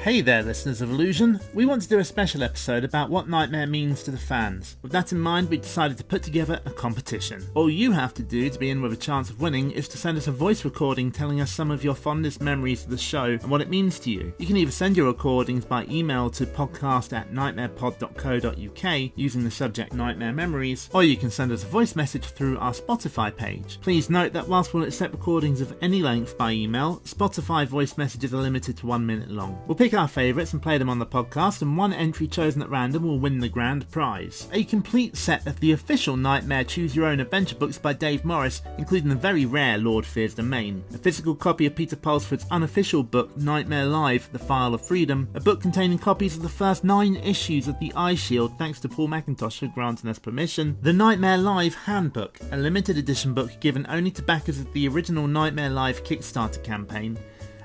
Hey there, listeners of Illusion. We want to do a special episode about what Knightmare means to the fans. With that in mind, we decided to put together a competition. All you have to do to be in with a chance of winning is to send us a voice recording telling us some of your fondest memories of the show and what it means to you. You can either send your recordings by email to podcast@nightmarepod.co.uk using the subject Nightmare Memories, or you can send us a voice message through our Spotify page. Please note that whilst we'll accept recordings of any length by email, Spotify voice messages are limited to 1 minute long. We'll pick our favourites and play them on the podcast, and one entry chosen at random will win the grand prize. A complete set of the official Knightmare Choose Your Own Adventure books by Dave Morris, including the very rare Lord Fears Domain, a physical copy of Peter Pulsford's unofficial book Knightmare Live, The File of Freedom, a book containing copies of the first 9 issues of The Eye Shield thanks to Paul McIntosh for granting us permission, the Knightmare Live Handbook, a limited edition book given only to backers of the original Knightmare Live Kickstarter campaign.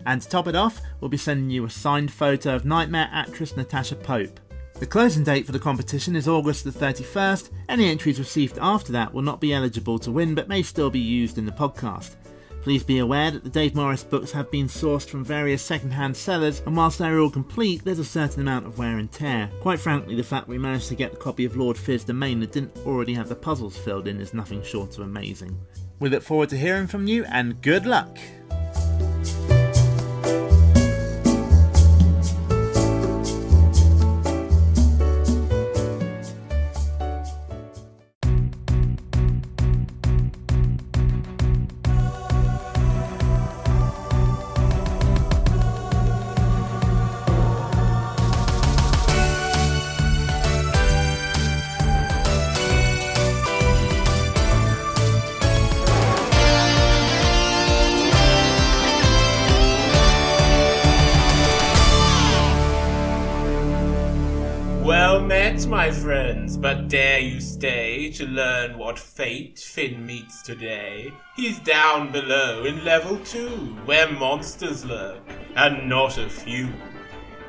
And to top it off, we'll be sending you a signed photo of Knightmare actress Natasha Pope. The closing date for the competition is August the 31st. Any entries received after that will not be eligible to win but may still be used in the podcast. Please be aware that the Dave Morris books have been sourced from various second-hand sellers, and whilst they're all complete, there's a certain amount of wear and tear. Quite frankly, the fact we managed to get the copy of Lord Fear's Domain that didn't already have the puzzles filled in is nothing short of amazing. We look forward to hearing from you, and good luck! My friends, but dare you stay to learn what fate Finn meets today? He's down below in level 2, where monsters lurk, and not a few.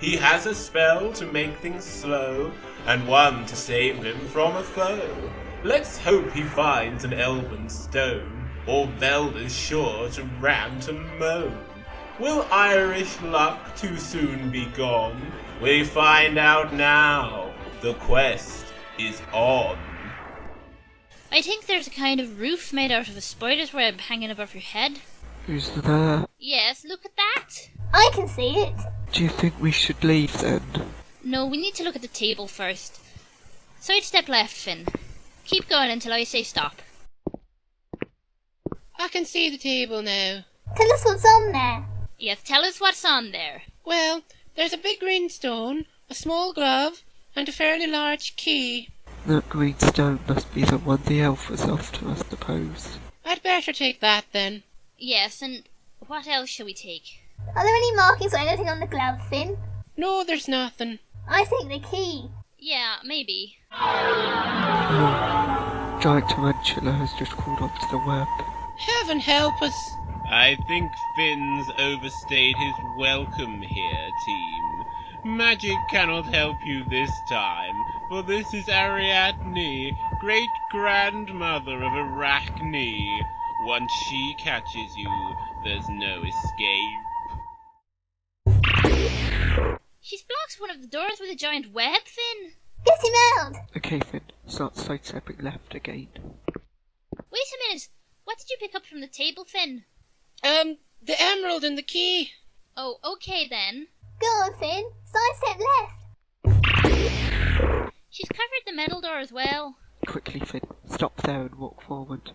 He has a spell to make things slow, and one to save him from a foe. Let's hope he finds an elven stone, or Velda's sure to rant and moan. Will Irish luck too soon be gone? We find out now. The quest is on. I think there's a kind of roof made out of a spider's web hanging above your head. Who's there? Yes, look at that. I can see it. Do you think we should leave then? No, we need to look at the table first. Sidestep left, Finn. Keep going until I say stop. I can see the table now. Tell us what's on there. Yes, tell us what's on there. Well, there's a big green stone, a small glove, and a fairly large key. That green stone must be the one the elf was after, I suppose. I'd better take that then. Yes, and what else shall we take? Are there any markings or anything on the glove, Finn? No, there's nothing. I think the key. Yeah, maybe. Giant tarantula has just crawled up to the web. Heaven help us. I think Finn's overstayed his welcome here, team. Magic cannot help you this time, for this is Ariadne, great-grandmother of Arachne. Once she catches you, there's no escape. She's blocked one of the doors with a giant web, Finn. Get him out! Okay, Finn, start sidestepping left again. Wait a minute. What did you pick up from the table, Finn? The emerald and the key. Oh, okay then. Go on, Finn. Sidestep left. She's covered the metal door as well. Quickly, Finn, stop there and walk forward.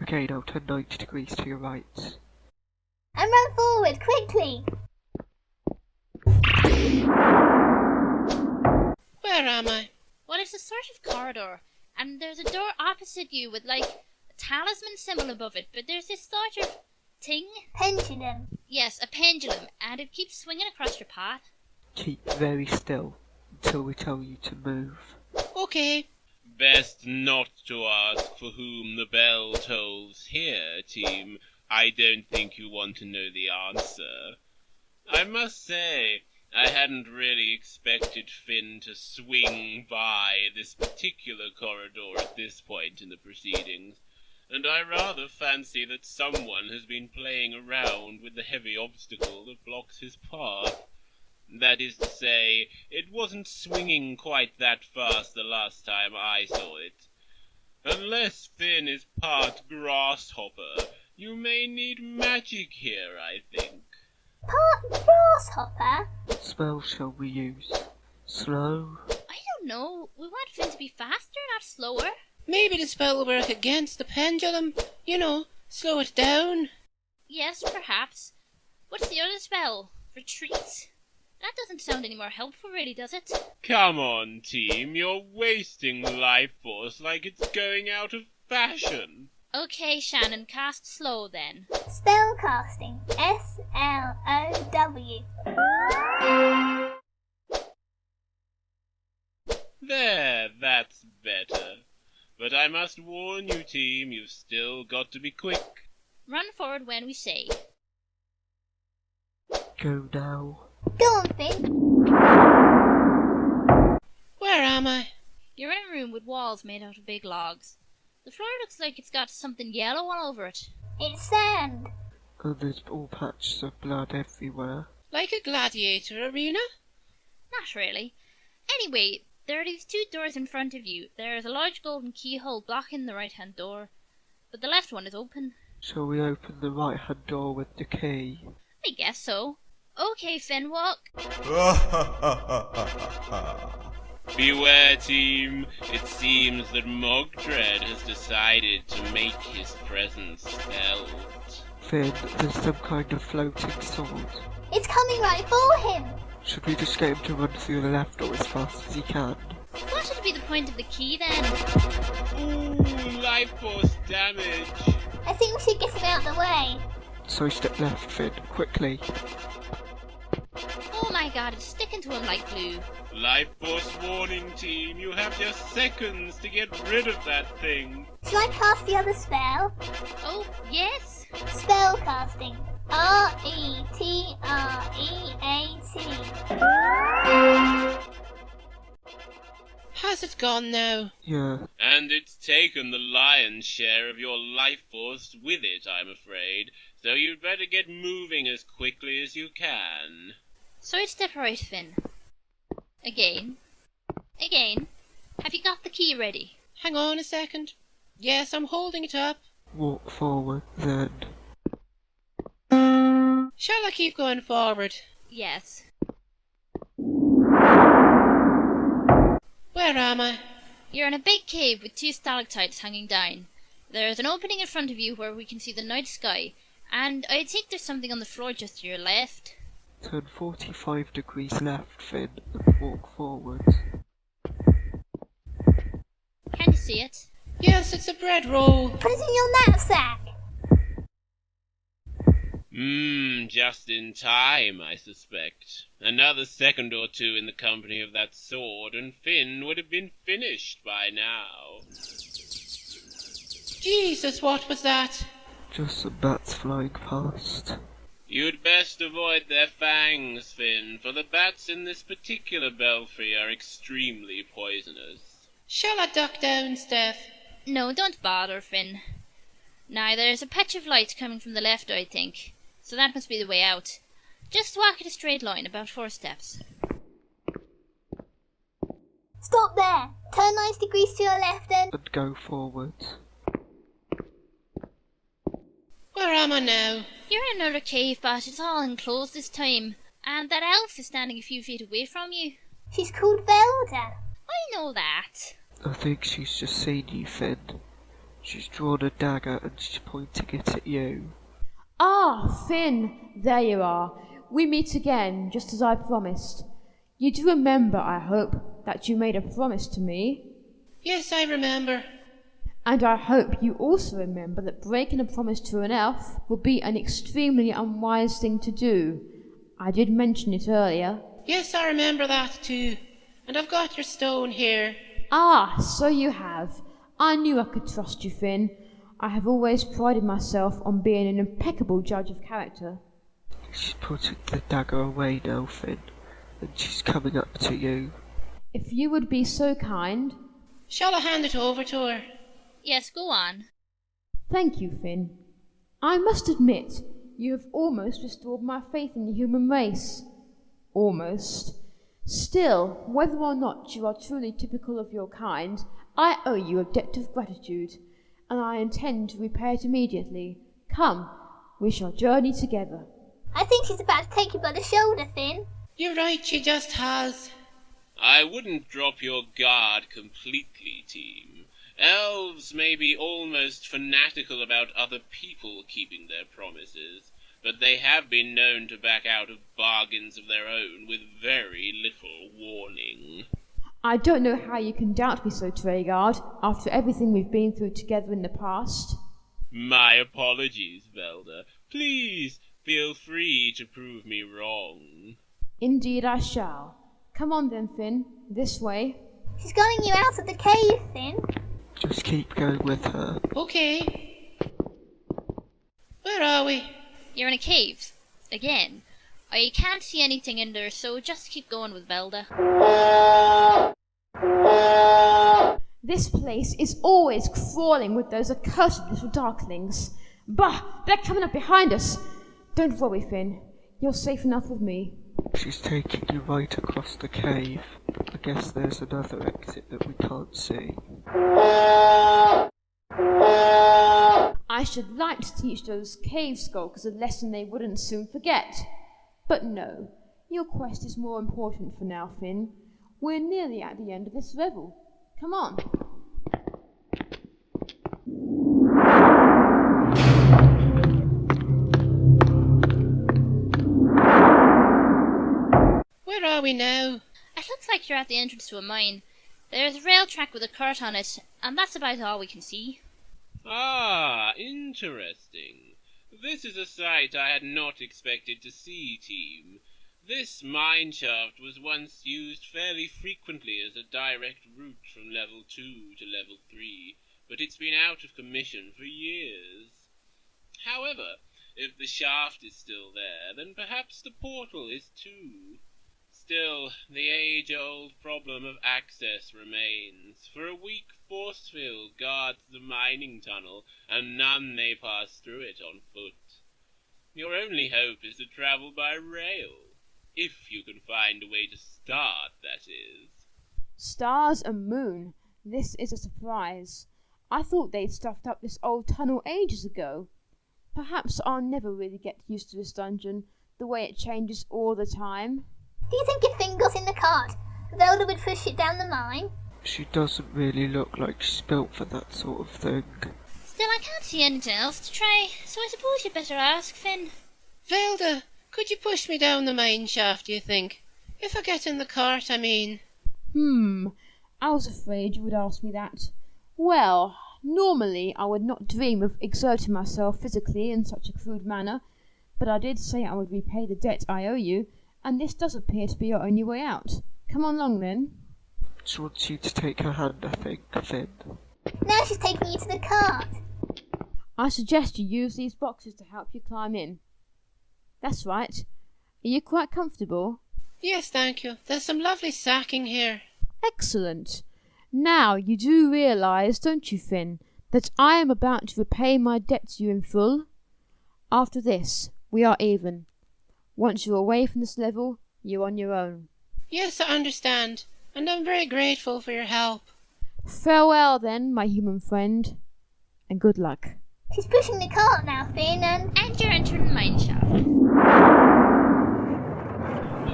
Okay, now turn 90 degrees to your right. And run forward, quickly. Where am I? Well, it's a sort of corridor, and there's a door opposite you with, like, a talisman symbol above it, but there's this sort of thing. Pendulum. Yes, a pendulum, and it keeps swinging across your path. Keep very still until we tell you to move. Okay. Best not to ask for whom the bell tolls here, team. I don't think you want to know the answer. I must say, I hadn't really expected Finn to swing by this particular corridor at this point in the proceedings. and I rather fancy that someone has been playing around with the heavy obstacle that blocks his path. That is to say, it wasn't swinging quite that fast the last time I saw it. Unless Finn is part grasshopper, you may need magic here, I think. Part grasshopper? What spell shall we use? Slow? I don't know. We want Finn to be faster, not slower. Maybe the spell will work against the pendulum. You know, slow it down. Yes, perhaps. What's the other spell? Retreat? That doesn't sound any more helpful, really, does it? Come on, team, you're wasting life force like it's going out of fashion. Okay, Shannon, cast slow then. Spell casting. S-L-O-W. There, that's better. But I must warn you, team, you've still got to be quick. Run forward when we say. Go now. Go on, Finn. Where am I? You're in a room with walls made out of big logs. The floor looks like it's got something yellow all over it. It's sand. And there's all patches of blood everywhere. Like a gladiator arena? Not really. Anyway, there are these two doors in front of you. There is a large golden keyhole blocking the right-hand door, but the left one is open. Shall we open the right-hand door with the key? I guess so. Okay, Finn, walk. Beware, team. It seems that Mogdred has decided to make his presence felt. Finn, there's some kind of floating sword. It's coming right for him. Should we just get him to run through the left door as fast as he can? What should be the point of the key then? Ooh, life force damage. I think we should get him out of the way. So step left, Finn, quickly. Oh my god, it's sticking to him like glue. Life force warning, team. You have just seconds to get rid of that thing. Shall I cast the other spell? Oh, yes? Spell casting. R-E-T-R-E-A-T. Has it gone now? Yeah. And it's taken the lion's share of your life force with it, I'm afraid. So you'd better get moving as quickly as you can. So I step right, Finn. Again. Again. Have you got the key ready? Hang on a second. Yes, I'm holding it up. Walk forward, then. Shall I keep going forward? Yes. Where am I? You're in a big cave with two stalactites hanging down. There is an opening in front of you where we can see the night sky, and I think there's something on the floor just to your left. Turn 45 degrees left, Finn, and walk forward. Can you see it? Yes, it's a bread roll. Put it in your knapsack. Just in time, I suspect. Another second or two in the company of that sword, and Finn would have been finished by now. Jesus, what was that? Just some bats flying past. You'd best avoid their fangs, Finn, for the bats in this particular belfry are extremely poisonous. Shall I duck down, Steph? No, don't bother, Finn. Now, there's a patch of light coming from the left, I think. So that must be the way out. Just walk in a straight line, about 4 steps. Stop there. Turn 90 degrees to your left then. And go forward. Where am I now? You're in another cave, but it's all enclosed this time. And that elf is standing a few feet away from you. She's called Velda. I know that. I think she's just seen you, Finn. She's drawn a dagger and she's pointing it at you. Ah, Finn, there you are. We meet again, just as I promised. You do remember, I hope, that you made a promise to me. Yes, I remember. And I hope you also remember that breaking a promise to an elf would be an extremely unwise thing to do. I did mention it earlier. Yes, I remember that too. And I've got your stone here. Ah, so you have. I knew I could trust you, Finn. I have always prided myself on being an impeccable judge of character. She's putting the dagger away now, Finn, and she's coming up to you. If you would be so kind. Shall I hand it over to her? Yes, go on. Thank you, Finn. I must admit, you have almost restored my faith in the human race. Almost. Still, whether or not you are truly typical of your kind, I owe you a debt of gratitude, and I intend to repay it immediately. Come, we shall journey together. I think she's about to take you by the shoulder, Finn. You're right, she just has. I wouldn't drop your guard completely, team. Elves may be almost fanatical about other people keeping their promises, but they have been known to back out of bargains of their own with very little warning. I don't know how you can doubt me so, Treguard, after everything we've been through together in the past. My apologies, Velda. Please feel free to prove me wrong. Indeed I shall. Come on then, Finn. This way. She's going you out of the cave, Finn. Just keep going with her. Okay. Where are we? You're in a cave. Again. I can't see anything in there, so just keep going with Velda. This place is always crawling with those accursed little darklings. Bah! They're coming up behind us! Don't worry, Finn. You're safe enough with me. She's taking you right across the cave. I guess there's another exit that we can't see. I should like to teach those cave skulkers a lesson they wouldn't soon forget. But no, your quest is more important for now, Finn. We're nearly at the end of this revel. Come on. Where are we now? It looks like you're at the entrance to a mine. There's a rail track with a cart on it, and that's about all we can see. Ah, interesting. This is a sight I had not expected to see, team. This mine shaft was once used fairly frequently as a direct route from level 2 to level 3, but it's been out of commission for years. However, if the shaft is still there, then perhaps the portal is too. Still, the age-old problem of access remains, for a weak force field guards the mining tunnel, and none may pass through it on foot. Your only hope is to travel by rail, if you can find a way to start, that is. Stars and moon. This is a surprise. I thought they'd stuffed up this old tunnel ages ago. Perhaps I'll never really get used to this dungeon, the way it changes all the time. Do you think if Finn got in the cart, Velda would push it down the mine? She doesn't really look like she's built for that sort of thing. Still, I can't see anything else to try, so I suppose you'd better ask Finn. Velda, could you push me down the mine shaft, do you think? If I get in the cart, I mean. I was afraid you would ask me that. Well, normally I would not dream of exerting myself physically in such a crude manner, but I did say I would repay the debt I owe you, and this does appear to be your only way out. Come on along, then. She wants you to take her hand, I think, Finn. Now she's taking you to the cart. I suggest you use these boxes to help you climb in. That's right. Are you quite comfortable? Yes, thank you. There's some lovely sacking here. Excellent. Now you do realise, don't you, Finn, that I am about to repay my debt to you in full? After this, we are even. Once you're away from this level, you're on your own. Yes, I understand, and I'm very grateful for your help. Farewell, then, my human friend, and good luck. She's pushing the cart now, Finn, And you're entering the mine shaft.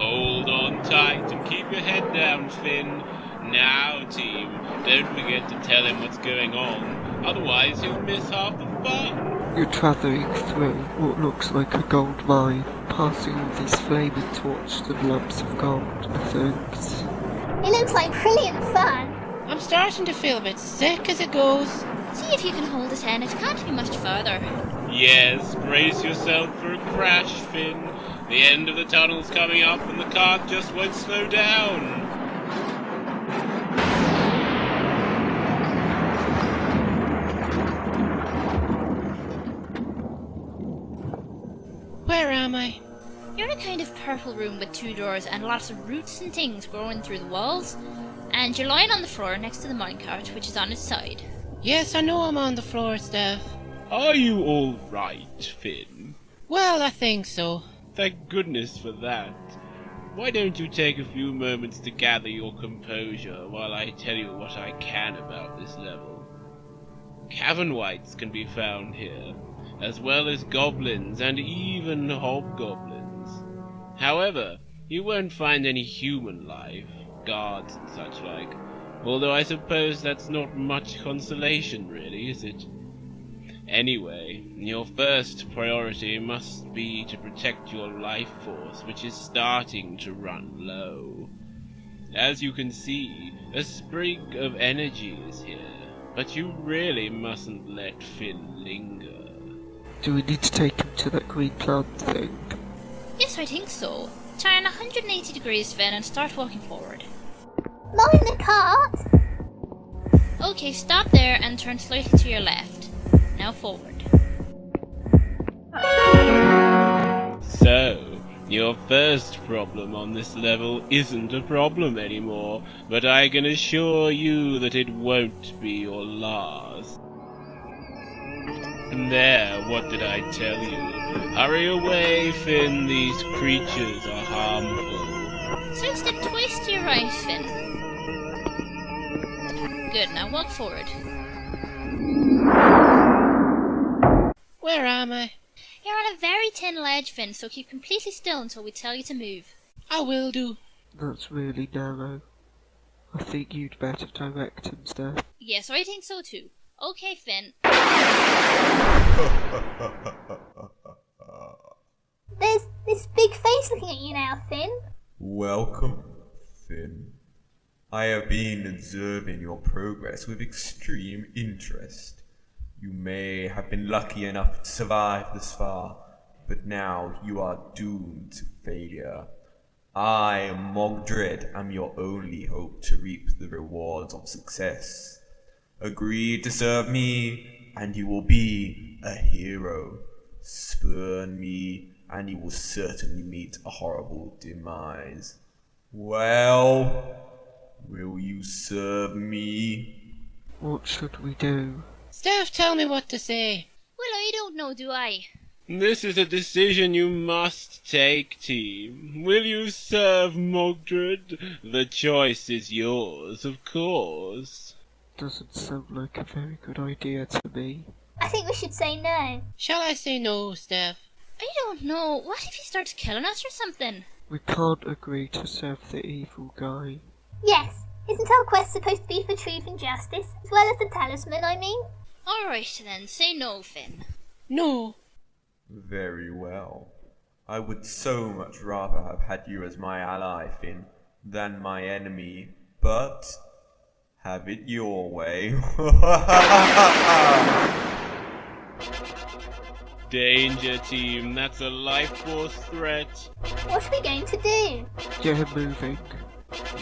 Hold on tight and keep your head down, Finn. Now, team, don't forget to tell him what's going on, otherwise he'll miss half the fun. You're travelling through what looks like a gold mine, passing all these flaming torches and lumps of gold and things. It looks like brilliant fun. I'm starting to feel a bit sick as it goes. See if you can hold it in. It can't be much further. Yes, brace yourself for a crash, Finn. The end of the tunnel's coming up and the cart just won't slow down. Where am I? You're in a kind of purple room with 2 doors and lots of roots and things growing through the walls. And you're lying on the floor next to the minecart, which is on its side. Yes, I know I'm on the floor, Steph. Are you all right, Finn? Well, I think so. Thank goodness for that. Why don't you take a few moments to gather your composure while I tell you what I can about this level? Cavern wights can be found here, as well as goblins and even hobgoblins. However, you won't find any human life, guards and such like, although I suppose that's not much consolation really, is it? Anyway, your first priority must be to protect your life force, which is starting to run low. As you can see, a sprig of energy is here, but you really mustn't let Finn linger. Do we need to take him to that green plant thing? Yes, I think so. Turn 180 degrees, Finn, and start walking forward. Mind the cart? Okay, stop there and turn slightly to your left. Now forward. So, your first problem on this level isn't a problem anymore, but I can assure you that it won't be your last. There, what did I tell you? Hurry away, Finn, these creatures are harmful. So step twice to your right, Finn. Good, now walk forward. Where am I? You're on a very thin ledge, Finn, so keep completely still until we tell you to move. I will do. That's really narrow. I think you'd better direct him, Steph. Yes, I think so too. Okay, Finn. There's this big face looking at you now, Finn. Welcome, Finn. I have been observing your progress with extreme interest. You may have been lucky enough to survive this far, but now you are doomed to failure. I, Mogdred, am your only hope to reap the rewards of success. Agree to serve me, and you will be a hero. Spurn me, and you will certainly meet a horrible demise. Well, will you serve me? What should we do? Steph, tell me what to say. Well, I don't know, do I? This is a decision you must take, team. Will you serve Mogdred? The choice is yours, of course. Doesn't sound like a very good idea to me. I think we should say no. Shall I say no, Steph? I don't know. What if he starts killing us or something? We can't agree to serve the evil guy. Yes. Isn't our quest supposed to be for truth and justice, as well as the talisman, I mean? Alright then, say no, Finn. No. Very well. I would so much rather have had you as my ally, Finn, than my enemy, but have it your way. Danger, team. That's a life force threat. What are we going to do? Get him moving.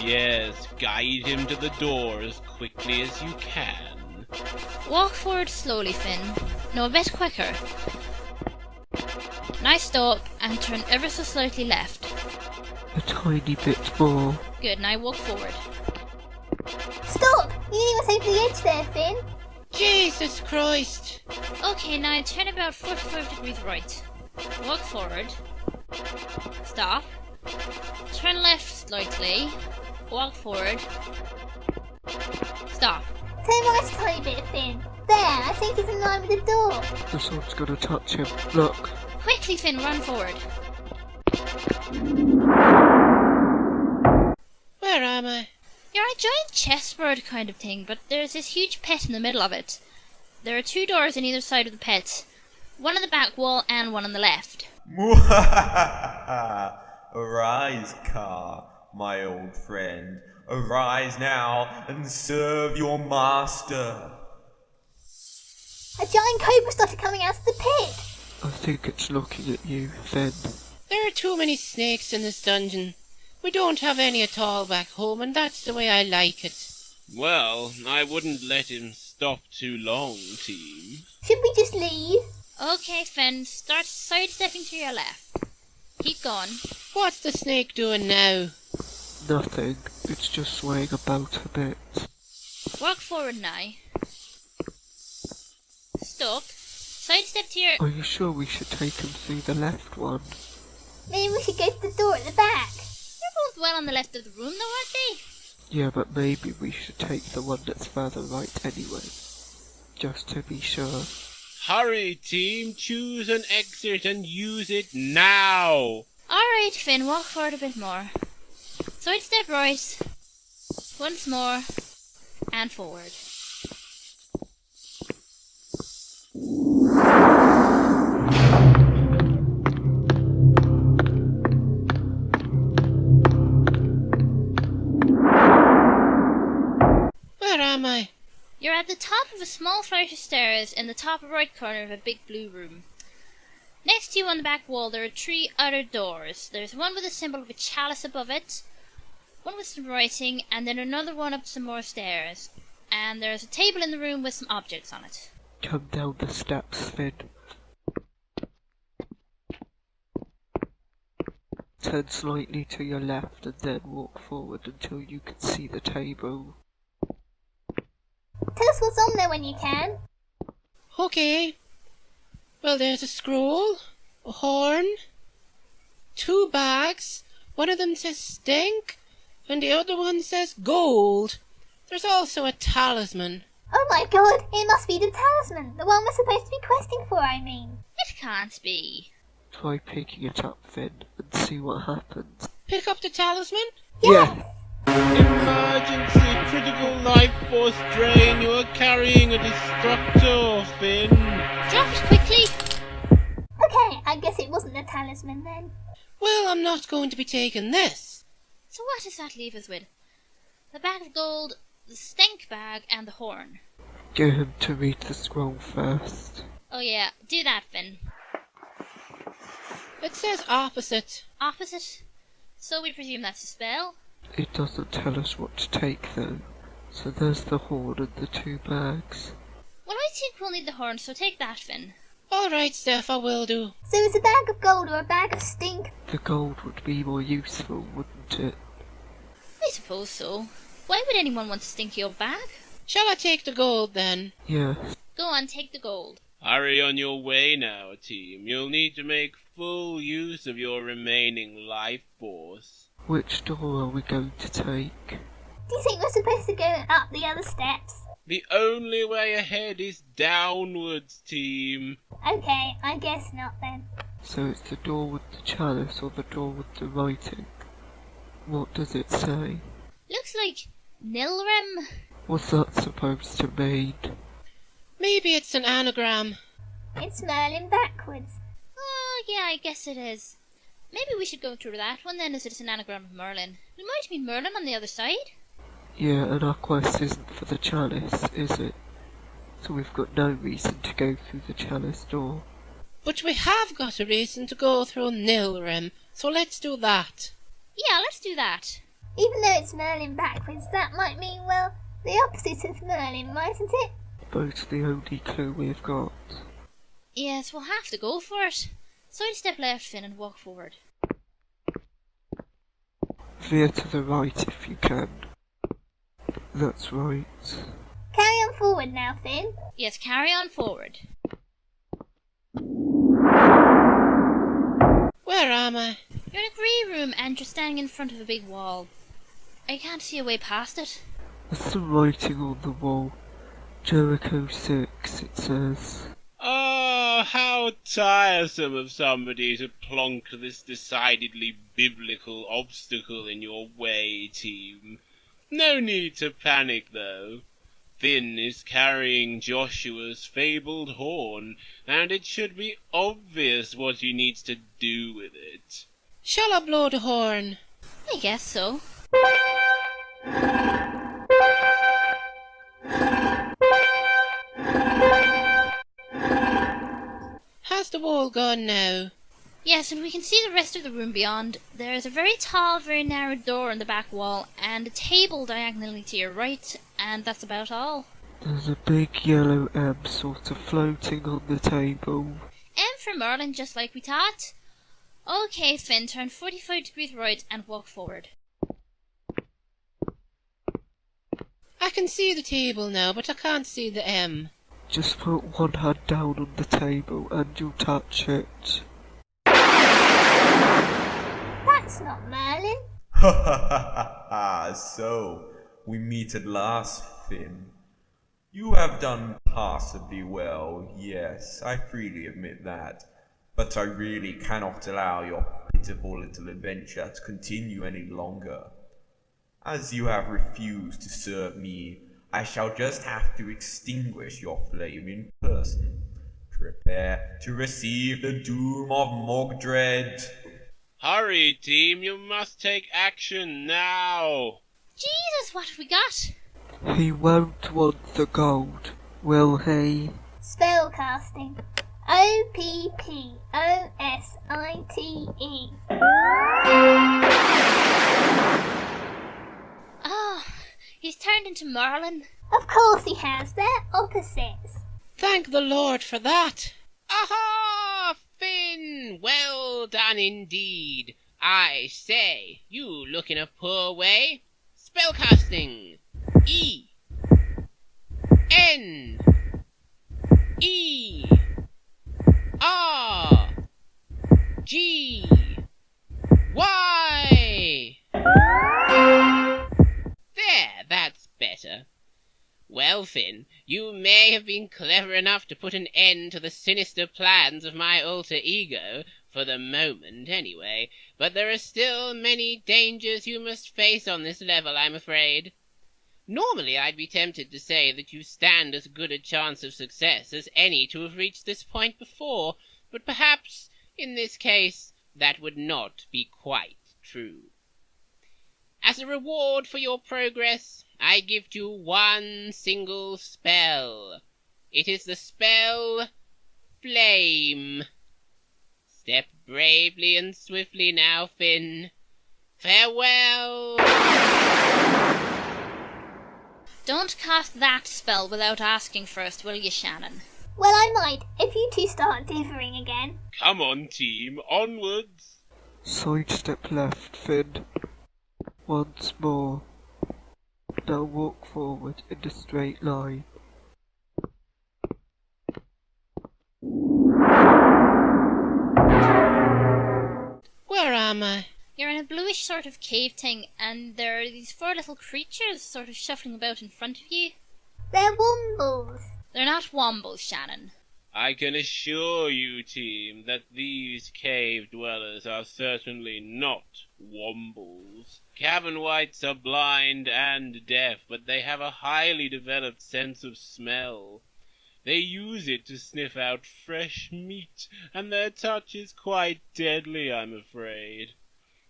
Yes, guide him to the door as quickly as you can. Walk forward slowly, Finn. No, a bit quicker. Now stop and turn ever so slightly left. A tiny bit more. Good, now walk forward. Stop! You nearly went over the edge there, Finn. Jesus Christ. Okay, now turn about 45 degrees right. Walk forward. Stop. Turn left slightly. Walk forward. Stop. Turn right a tiny bit, Finn. There, I think he's in line with the door. The sword's gonna touch him. Look. Quickly, Finn, run forward. Where am I? You're a giant chessboard kind of thing, but there's this huge pit in the middle of it. There are two doors on either side of the pit. One on the back wall and one on the left. Arise, Car, my old friend. Arise now and serve your master. A giant cobra started coming out of the pit. I think it's looking at you, Finn. There are too many snakes in this dungeon. We don't have any at all back home, and that's the way I like it. Well, I wouldn't let him stop too long, team. Should we just leave? Okay, Finn, start sidestepping to your left. Keep going. What's the snake doing now? Nothing. It's just swaying about a bit. Walk forward now. Stop. Sidestep to your... Are you sure we should take him through the left one? Maybe we should go to the door at the back. They're both well on the left of the room, though, aren't they? Yeah, but maybe we should take the one that's further right anyway. Just to be sure. Hurry, team! Choose an exit and use it now! Alright, Finn, walk forward a bit more. Sidestep right. Once more. And forward. Where am I? You're at the top of a small flight of stairs in the top right corner of a big blue room. Next to you on the back wall there are 3 other doors. There's one with a symbol of a chalice above it, one with some writing, and then another one up some more stairs. And there's a table in the room with some objects on it. Come down the steps, Finn. Turn slightly to your left and then walk forward until you can see the table. Tell us what's on there when you can. Okay. Well, there's a scroll, a horn, 2 bags. One of them says stink, and the other one says gold. There's also a talisman. Oh my god, it must be the talisman. The one we're supposed to be questing for, I mean. It can't be. Try picking it up, Finn, and see what happens. Pick up the talisman? Yes! Emergency critical life force drain. You are carrying a destructor, Finn. Drop it quickly. Okay, I guess it wasn't the talisman then. Well, I'm not going to be taking this. So what does that leave us with? The bag of gold, the stink bag, and the horn. Get him to read the scroll first. Oh yeah, do that, Finn. It says opposite. Opposite? So we presume that's a spell? It doesn't tell us what to take though. So there's the horn and the 2 bags. Well, I think we'll need the horn, so take that, Finn. All right, Steph, I will do. So is a bag of gold or a bag of stink? The gold would be more useful, wouldn't it? I suppose so. Why would anyone want a stinky old bag? Shall I take the gold then? Yes. Go on, take the gold. Hurry on your way now, team. You'll need to make full use of your remaining life force. Which door are we going to take? Do you think we're supposed to go up the other steps? The only way ahead is downwards, team. Okay, I guess not then. So it's the door with the chalice or the door with the writing? What does it say? Looks like Nilrim. What's that supposed to mean? Maybe it's an anagram. It's Merlin backwards. Oh, yeah, I guess it is. Maybe we should go through that one then, as it's an anagram of Merlin. It might be Merlin on the other side. Yeah, and our quest isn't for the chalice, is it? So we've got no reason to go through the chalice door. But we have got a reason to go through Nilrim, so let's do that. Yeah, let's do that. Even though it's Merlin backwards, that might mean, well, the opposite of Merlin, mightn't it? Both the only clue we've got. Yes, we'll have to go for it. Sidestep left, Finn, and walk forward. Veer to the right if you can. That's right. Carry on forward now, Finn. Yes, carry on forward. Where am I? You're in a grey room and you're standing in front of a big wall. I can't see a way past it. There's some writing on the wall. Jericho 6, it says. Ah, how tiresome of somebody to plonk this decidedly biblical obstacle in your way, team. No need to panic, though. Finn is carrying Joshua's fabled horn, and it should be obvious what he needs to do with it. Shall I blow the horn? I guess so. Has the wall gone now? Yes, and we can see the rest of the room beyond. There is a very tall, very narrow door in the back wall, and a table diagonally to your right, and that's about all. There's a big yellow M sort of floating on the table. M for Merlin, just like we thought. Okay, Finn, turn 45 degrees right and walk forward. I can see the table now, but I can't see the M. Just put one hand down on the table and you'll touch it. That's not Merlin. Ha ha ha ha! So, we meet at last, Finn. You have done passably well, yes, I freely admit that. But I really cannot allow your pitiful little adventure to continue any longer. As you have refused to serve me, I shall just have to extinguish your flame in person. Prepare to receive the doom of Mogdred. Hurry, team, you must take action now. Jesus, what have we got? He won't want the gold, will he? Spellcasting. OPPOSITE. Oh, he's turned into Merlin. Of course he has. They're opposites. Thank the Lord for that. Aha! Finn! Well done indeed. I say, you look in a poor way. Spellcasting. E. N. E. R. G. Y. There, that's better. Well, Finn, you may have been clever enough to put an end to the sinister plans of my alter ego, for the moment anyway, but there are still many dangers you must face on this level, I'm afraid. Normally I'd be tempted to say that you stand as good a chance of success as any to have reached this point before, but perhaps, in this case, that would not be quite true. As a reward for your progress, I give you one single spell. It is the spell Flame. Step bravely and swiftly now, Finn. Farewell! Don't cast that spell without asking first, will you, Shannon? Well, I might, if you two start differing again. Come on, team, onwards! Sidestep left, Finn. Once more. Now walk forward in a straight line. Where am I? You're in a bluish sort of cave thing, and there are these four little creatures sort of shuffling about in front of you. They're wombles. They're not wombles, Shannon. I can assure you, team, that these cave dwellers are certainly not wombles. Cavern wights are blind and deaf, but they have a highly developed sense of smell. They use it to sniff out fresh meat, and their touch is quite deadly, I'm afraid.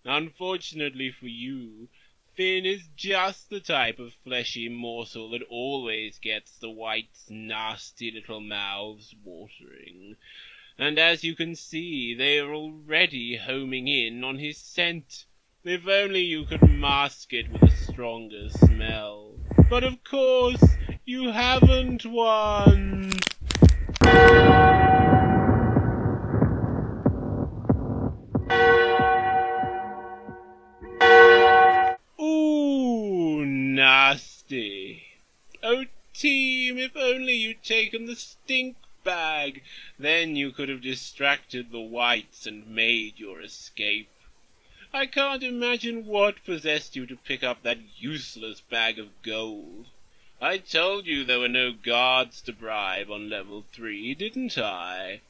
Unfortunately for you, Finn is just the type of fleshy morsel that always gets the wights' nasty little mouths watering. And as you can see, they are already homing in on his scent. If only you could mask it with a stronger smell. But of course, you haven't won. Ooh, nasty. Oh, team, if only you'd taken the stink bag. Then you could have distracted the wights and made your escape. I can't imagine what possessed you to pick up that useless bag of gold. I told you there were no guards to bribe on level 3, didn't I?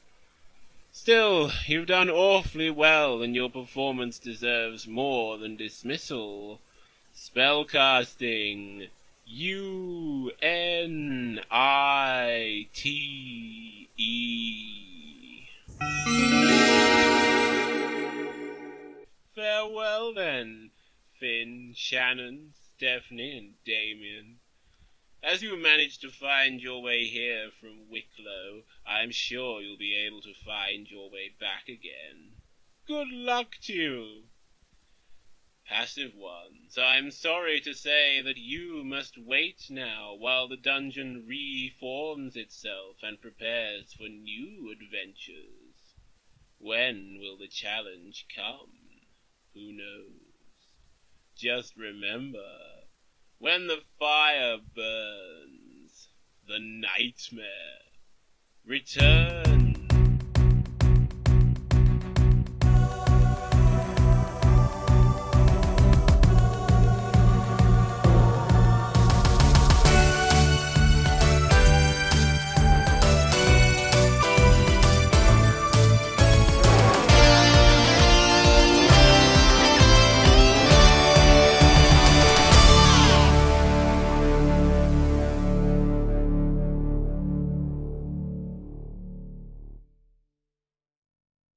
Still, you've done awfully well, and your performance deserves more than dismissal. Spellcasting. UNITE. Farewell then, Finn, Shannon, Stephanie, and Damien. As you managed to find your way here from Wicklow, I am sure you'll be able to find your way back again. Good luck to you. Passive ones, I am sorry to say that you must wait now while the dungeon reforms itself and prepares for new adventures. When will the challenge come? Who knows? Just remember, when the fire burns, the nightmare returns.